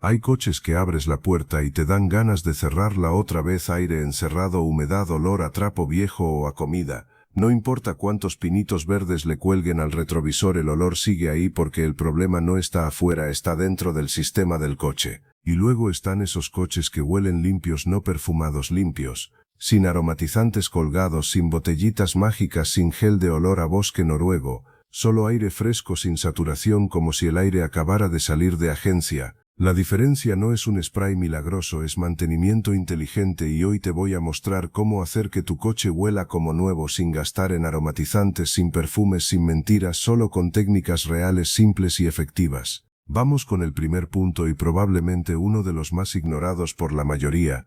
Hay coches que abres la puerta y te dan ganas de cerrarla otra vez. Aire encerrado, humedad, olor a trapo viejo o a comida. No importa cuántos pinitos verdes le cuelguen al retrovisor, el olor sigue ahí porque el problema no está afuera, está dentro del sistema del coche. Y luego están esos coches que huelen limpios, no perfumados, limpios, sin aromatizantes colgados, sin botellitas mágicas, sin gel de olor a bosque noruego, solo aire fresco sin saturación, como si el aire acabara de salir de agencia. La diferencia no es un spray milagroso, es mantenimiento inteligente, y hoy te voy a mostrar cómo hacer que tu coche huela como nuevo sin gastar en aromatizantes, sin perfumes, sin mentiras, solo con técnicas reales, simples y efectivas. Vamos con el primer punto y probablemente uno de los más ignorados por la mayoría.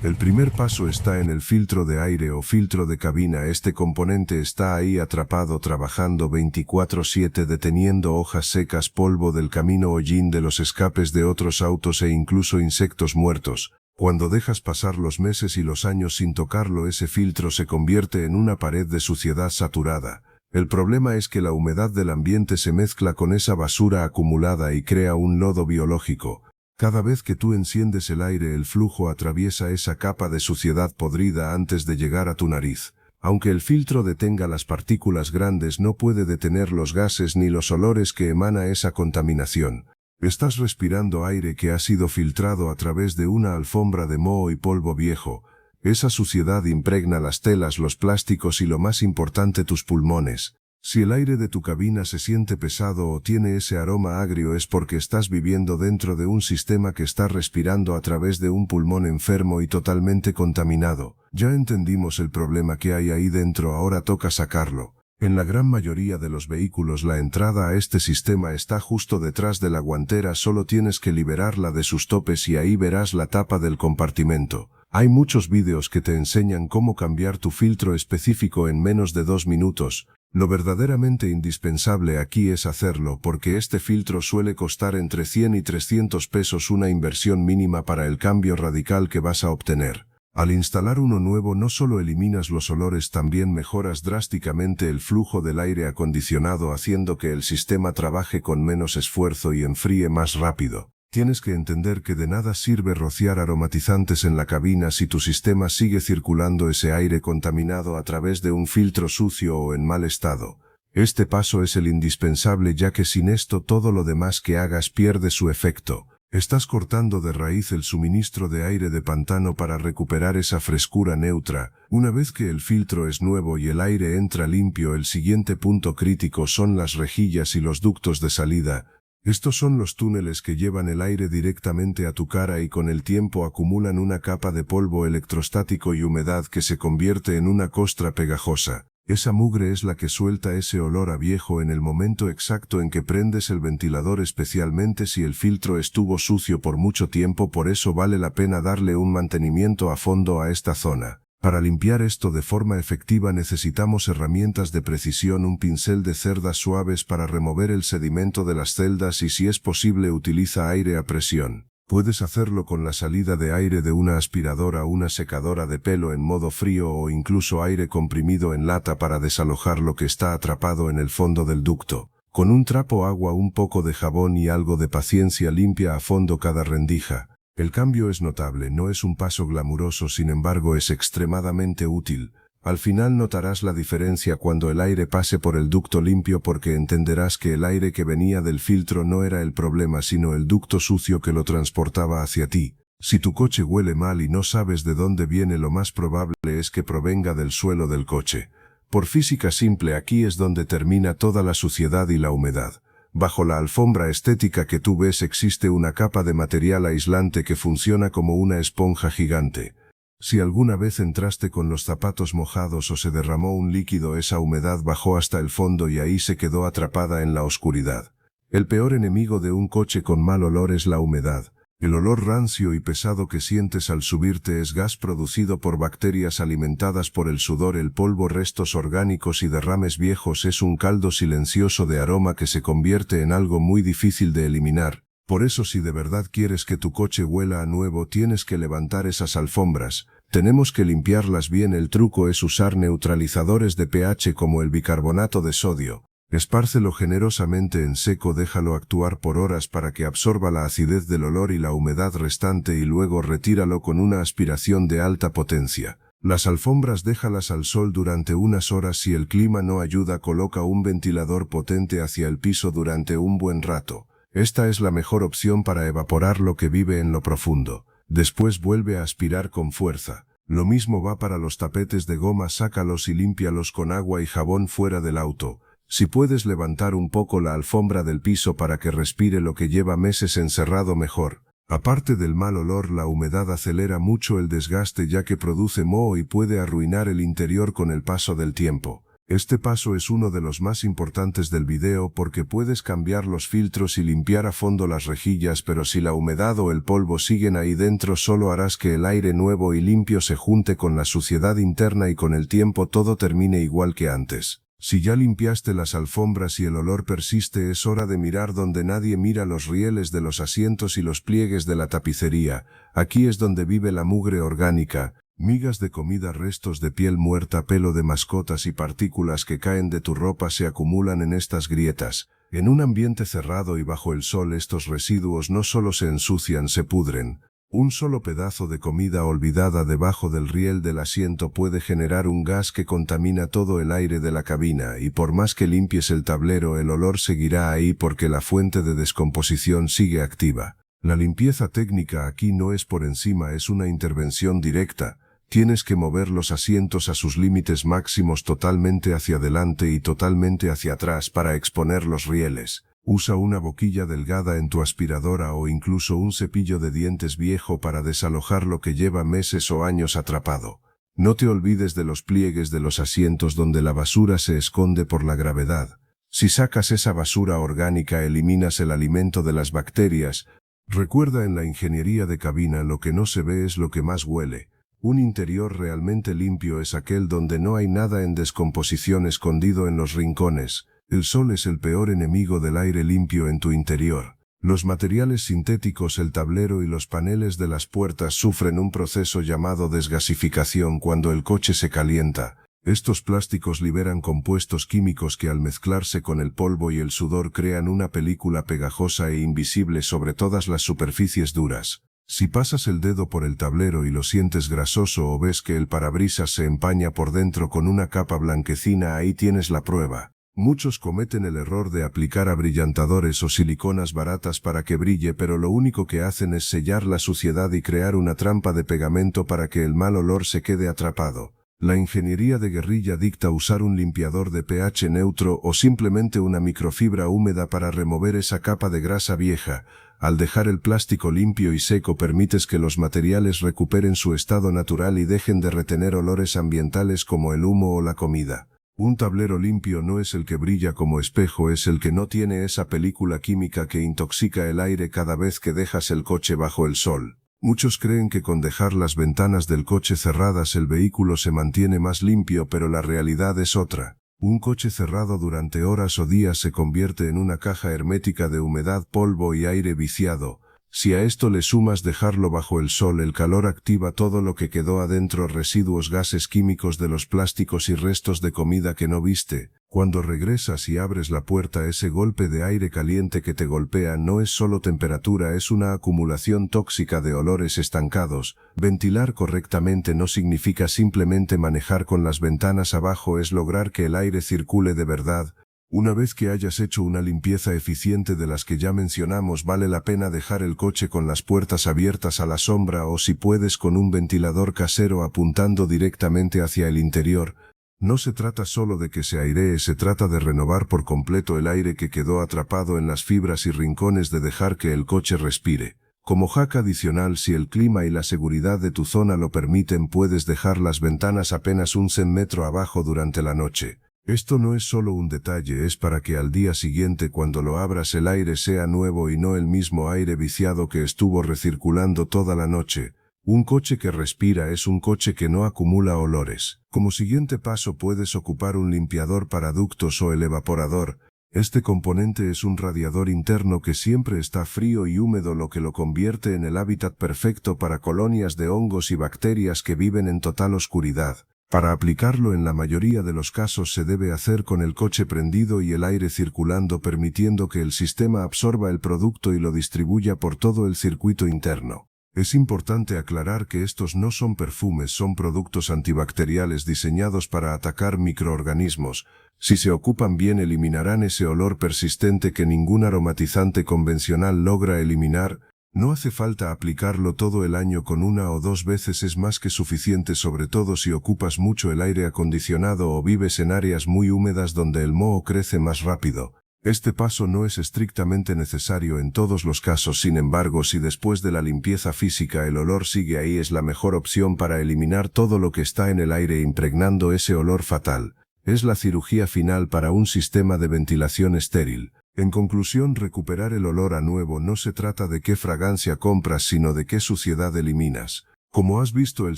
El primer paso está en el filtro de aire o filtro de cabina. Este componente está ahí atrapado, trabajando 24/7, deteniendo hojas secas, polvo del camino, hollín de los escapes de otros autos e incluso insectos muertos. Cuando dejas pasar los meses y los años sin tocarlo, ese filtro se convierte en una pared de suciedad saturada. El problema es que la humedad del ambiente se mezcla con esa basura acumulada y crea un lodo biológico. Cada vez que tú enciendes el aire, el flujo atraviesa esa capa de suciedad podrida antes de llegar a tu nariz. Aunque el filtro detenga las partículas grandes, no puede detener los gases ni los olores que emana esa contaminación. Estás respirando aire que ha sido filtrado a través de una alfombra de moho y polvo viejo. Esa suciedad impregna las telas, los plásticos y, lo más importante, tus pulmones. Si el aire de tu cabina se siente pesado o tiene ese aroma agrio, es porque estás viviendo dentro de un sistema que está respirando a través de un pulmón enfermo y totalmente contaminado. Ya entendimos el problema que hay ahí dentro, ahora toca sacarlo. En la gran mayoría de los vehículos la entrada a este sistema está justo detrás de la guantera, solo tienes que liberarla de sus topes y ahí verás la tapa del compartimento. Hay muchos vídeos que te enseñan cómo cambiar tu filtro específico en menos de 2 minutos. Lo verdaderamente indispensable aquí es hacerlo, porque este filtro suele costar entre 100 y 300 pesos, una inversión mínima para el cambio radical que vas a obtener. Al instalar uno nuevo no solo eliminas los olores, también mejoras drásticamente el flujo del aire acondicionado, haciendo que el sistema trabaje con menos esfuerzo y enfríe más rápido. Tienes que entender que de nada sirve rociar aromatizantes en la cabina si tu sistema sigue circulando ese aire contaminado a través de un filtro sucio o en mal estado. Este paso es el indispensable, ya que sin esto todo lo demás que hagas pierde su efecto. Estás cortando de raíz el suministro de aire de pantano para recuperar esa frescura neutra. Una vez que el filtro es nuevo y el aire entra limpio, el siguiente punto crítico son las rejillas y los ductos de salida. Estos son los túneles que llevan el aire directamente a tu cara y con el tiempo acumulan una capa de polvo electrostático y humedad que se convierte en una costra pegajosa. Esa mugre es la que suelta ese olor a viejo en el momento exacto en que prendes el ventilador, especialmente si el filtro estuvo sucio por mucho tiempo. Por eso vale la pena darle un mantenimiento a fondo a esta zona. Para limpiar esto de forma efectiva necesitamos herramientas de precisión, un pincel de cerdas suaves para remover el sedimento de las celdas y, si es posible, utiliza aire a presión. Puedes hacerlo con la salida de aire de una aspiradora, una secadora de pelo en modo frío o incluso aire comprimido en lata para desalojar lo que está atrapado en el fondo del ducto. Con un trapo, agua, un poco de jabón y algo de paciencia limpia a fondo cada rendija. El cambio es notable, no es un paso glamuroso, sin embargo es extremadamente útil. Al final notarás la diferencia cuando el aire pase por el ducto limpio, porque entenderás que el aire que venía del filtro no era el problema, sino el ducto sucio que lo transportaba hacia ti. Si tu coche huele mal y no sabes de dónde viene, lo más probable es que provenga del suelo del coche. Por física simple, aquí es donde termina toda la suciedad y la humedad. Bajo la alfombra estética que tú ves existe una capa de material aislante que funciona como una esponja gigante. Si alguna vez entraste con los zapatos mojados o se derramó un líquido, esa humedad bajó hasta el fondo y ahí se quedó atrapada en la oscuridad. El peor enemigo de un coche con mal olor es la humedad. El olor rancio y pesado que sientes al subirte es gas producido por bacterias alimentadas por el sudor, el polvo, restos orgánicos y derrames viejos. Es un caldo silencioso de aroma que se convierte en algo muy difícil de eliminar. Por eso, si de verdad quieres que tu coche huela a nuevo, tienes que levantar esas alfombras, Tenemos que limpiarlas bien. El truco es usar neutralizadores de pH como el bicarbonato de sodio. Espárcelo generosamente en seco, déjalo actuar por horas para que absorba la acidez del olor y la humedad restante y luego retíralo con una aspiración de alta potencia. Las alfombras déjalas al sol durante unas horas. Si el clima no ayuda, coloca un ventilador potente hacia el piso durante un buen rato. Esta es la mejor opción para evaporar lo que vive en lo profundo. Después vuelve a aspirar con fuerza. Lo mismo va para los tapetes de goma, sácalos y límpialos con agua y jabón fuera del auto. Si puedes levantar un poco la alfombra del piso para que respire lo que lleva meses encerrado, mejor. Aparte del mal olor, la humedad acelera mucho el desgaste ya que produce moho y puede arruinar el interior con el paso del tiempo. Este paso es uno de los más importantes del video porque puedes cambiar los filtros y limpiar a fondo las rejillas, pero si la humedad o el polvo siguen ahí dentro, solo harás que el aire nuevo y limpio se junte con la suciedad interna y con el tiempo todo termine igual que antes. Si ya limpiaste las alfombras y el olor persiste, es hora de mirar donde nadie mira: los rieles de los asientos y los pliegues de la tapicería. Aquí es donde vive la mugre orgánica. Migas de comida, restos de piel muerta, pelo de mascotas y partículas que caen de tu ropa se acumulan en estas grietas. En un ambiente cerrado y bajo el sol, estos residuos no solo se ensucian, se pudren. Un solo pedazo de comida olvidada debajo del riel del asiento puede generar un gas que contamina todo el aire de la cabina, y por más que limpies el tablero, el olor seguirá ahí porque la fuente de descomposición sigue activa. La limpieza técnica aquí no es por encima, es una intervención directa. Tienes que mover los asientos a sus límites máximos, totalmente hacia adelante y totalmente hacia atrás para exponer los rieles. Usa una boquilla delgada en tu aspiradora o incluso un cepillo de dientes viejo para desalojar lo que lleva meses o años atrapado. No te olvides de los pliegues de los asientos donde la basura se esconde por la gravedad. Si sacas esa basura orgánica, eliminas el alimento de las bacterias. Recuerda, en la ingeniería de cabina lo que no se ve es lo que más huele. Un interior realmente limpio es aquel donde no hay nada en descomposición escondido en los rincones. El sol es el peor enemigo del aire limpio en tu interior. Los materiales sintéticos, el tablero y los paneles de las puertas sufren un proceso llamado desgasificación cuando el coche se calienta. Estos plásticos liberan compuestos químicos que al mezclarse con el polvo y el sudor crean una película pegajosa e invisible sobre todas las superficies duras. Si pasas el dedo por el tablero y lo sientes grasoso o ves que el parabrisas se empaña por dentro con una capa blanquecina, ahí tienes la prueba. Muchos cometen el error de aplicar abrillantadores o siliconas baratas para que brille, pero lo único que hacen es sellar la suciedad y crear una trampa de pegamento para que el mal olor se quede atrapado. La ingeniería de guerrilla dicta usar un limpiador de pH neutro o simplemente una microfibra húmeda para remover esa capa de grasa vieja. Al dejar el plástico limpio y seco, permites que los materiales recuperen su estado natural y dejen de retener olores ambientales como el humo o la comida. Un tablero limpio no es el que brilla como espejo, es el que no tiene esa película química que intoxica el aire cada vez que dejas el coche bajo el sol. Muchos creen que con dejar las ventanas del coche cerradas el vehículo se mantiene más limpio, pero la realidad es otra. Un coche cerrado durante horas o días se convierte en una caja hermética de humedad, polvo y aire viciado. Si a esto le sumas dejarlo bajo el sol, el calor activa todo lo que quedó adentro: residuos, gases químicos de los plásticos y restos de comida que no viste. Cuando regresas y abres la puerta, ese golpe de aire caliente que te golpea no es solo temperatura, es una acumulación tóxica de olores estancados. Ventilar correctamente no significa simplemente manejar con las ventanas abajo, es lograr que el aire circule de verdad. Una vez que hayas hecho una limpieza eficiente de las que ya mencionamos, vale la pena dejar el coche con las puertas abiertas a la sombra o, si puedes, con un ventilador casero apuntando directamente hacia el interior. No se trata solo de que se airee, se trata de renovar por completo el aire que quedó atrapado en las fibras y rincones, de dejar que el coche respire. Como hack adicional, si el clima y la seguridad de tu zona lo permiten, puedes dejar las ventanas apenas un centímetro abajo durante la noche. Esto no es solo un detalle, es para que al día siguiente, cuando lo abras, el aire sea nuevo y no el mismo aire viciado que estuvo recirculando toda la noche. Un coche que respira es un coche que no acumula olores. Como siguiente paso, puedes ocupar un limpiador para ductos o el evaporador. Este componente es un radiador interno que siempre está frío y húmedo, lo que lo convierte en el hábitat perfecto para colonias de hongos y bacterias que viven en total oscuridad. Para aplicarlo en la mayoría de los casos se debe hacer con el coche prendido y el aire circulando, permitiendo que el sistema absorba el producto y lo distribuya por todo el circuito interno. Es importante aclarar que estos no son perfumes, son productos antibacteriales diseñados para atacar microorganismos. Si se ocupan bien, eliminarán ese olor persistente que ningún aromatizante convencional logra eliminar. No hace falta aplicarlo todo el año, con 1 o 2 veces es más que suficiente, sobre todo si ocupas mucho el aire acondicionado o vives en áreas muy húmedas donde el moho crece más rápido. Este paso no es estrictamente necesario en todos los casos, sin embargo, si después de la limpieza física el olor sigue ahí, es la mejor opción para eliminar todo lo que está en el aire impregnando ese olor fatal. Es la cirugía final para un sistema de ventilación estéril. En conclusión, recuperar el olor a nuevo no se trata de qué fragancia compras, sino de qué suciedad eliminas. Como has visto, el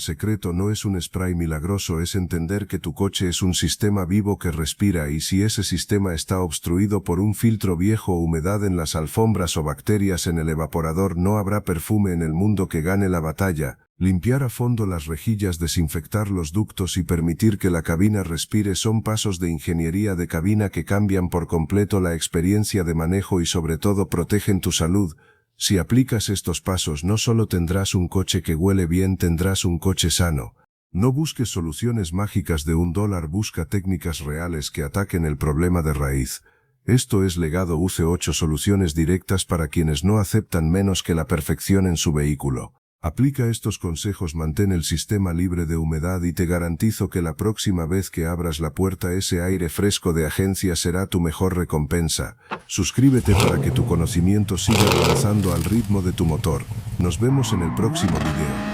secreto no es un spray milagroso, es entender que tu coche es un sistema vivo que respira, y si ese sistema está obstruido por un filtro viejo, humedad en las alfombras o bacterias en el evaporador, no habrá perfume en el mundo que gane la batalla. Limpiar a fondo las rejillas, desinfectar los ductos y permitir que la cabina respire son pasos de ingeniería de cabina que cambian por completo la experiencia de manejo y sobre todo protegen tu salud. Si aplicas estos pasos, no solo tendrás un coche que huele bien, tendrás un coche sano. No busques soluciones mágicas de $1, busca técnicas reales que ataquen el problema de raíz. Esto es Legado UC8, soluciones directas para quienes no aceptan menos que la perfección en su vehículo. Aplica estos consejos, mantén el sistema libre de humedad y te garantizo que la próxima vez que abras la puerta, ese aire fresco de agencia será tu mejor recompensa. Suscríbete para que tu conocimiento siga avanzando al ritmo de tu motor. Nos vemos en el próximo video.